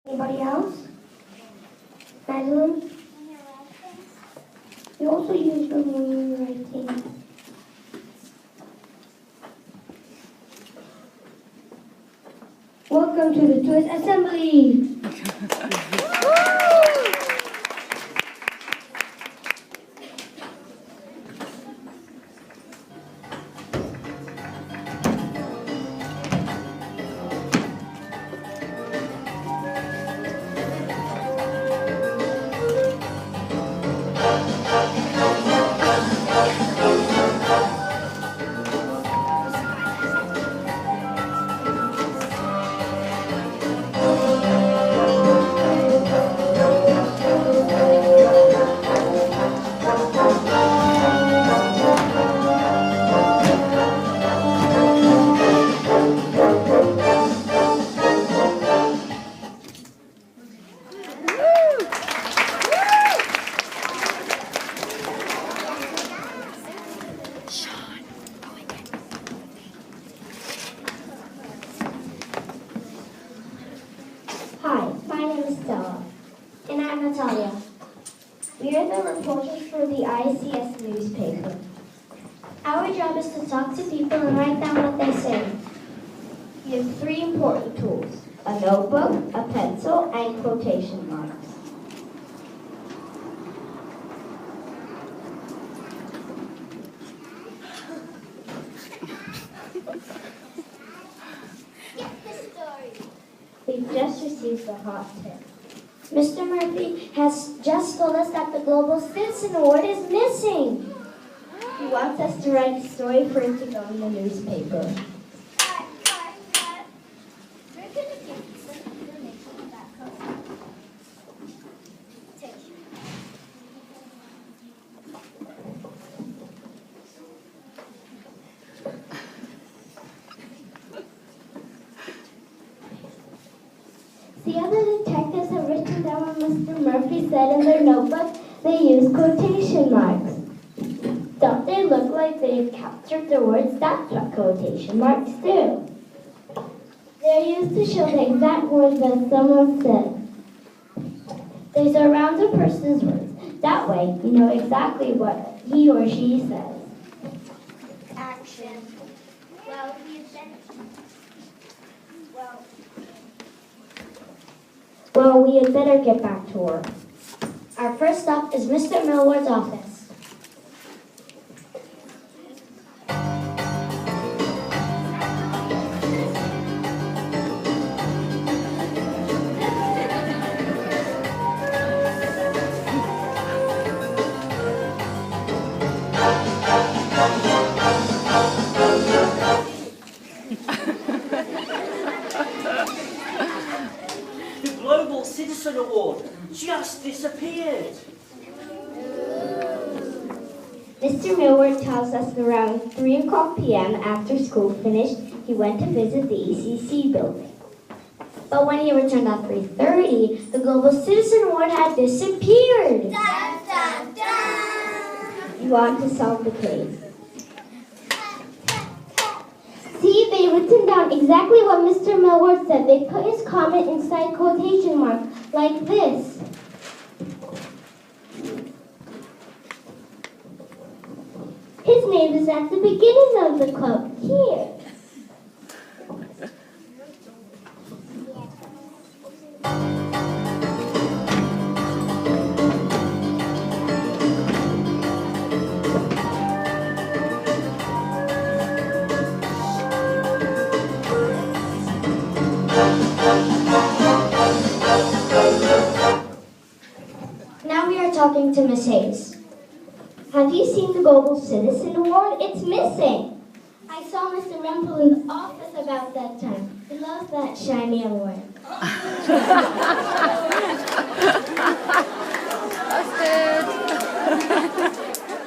Anybody else? Madeline? You also use them when you're writing. Welcome to the Twist Assembly. Hi, my name is Stella. And I'm Natalia. We are the reporters for the ICS newspaper. Our job is to talk to people and write down what they say. We have three important tools: a notebook, a pencil, and quotation marks. We've just received a hot tip. Mr. Murphy has just told us that the Global Citizen Award is missing. He wants us to write a story for it to go in the newspaper. The other detectives have written down what Mr. Murphy said in their notebook. They use quotation marks. Don't they look like they've captured the words? That's what quotation marks do. They're used to show the exact words that someone said. They surround a person's words. That way, you know exactly what he or she says. Action. Well, we had better get back to work. Our first stop is Mr. Millward's office. Global Citizen Award just disappeared. Mr. Millward tells us around 3 o'clock p.m. after school finished, he went to visit the ECC building. But when he returned at 3:30, the Global Citizen Award had disappeared. Dun, dun, dun. You want to solve the case. See, they've written down exactly what Mr. Millward said. They put his comment inside quotation marks, like this. His name is at the beginning of the quote, here. Now we are talking to Miss Hayes. Have you seen the Global Citizen Award? It's missing. I saw Mr. Rumpel in the office about that time. He loves that shiny award.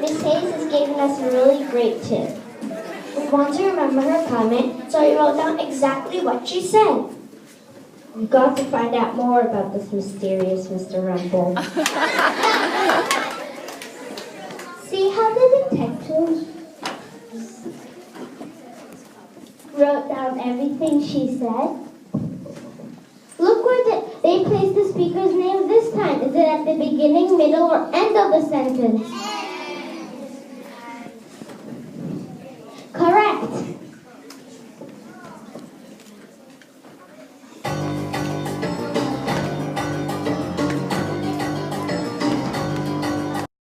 Miss Hayes has given us a really great tip. We want to remember her comment, so we wrote down exactly what she said. We've got to find out more about this mysterious Mr. Rumpel. See how the detectives wrote down everything she said? Look where they placed at the beginning, middle, or end of the sentence.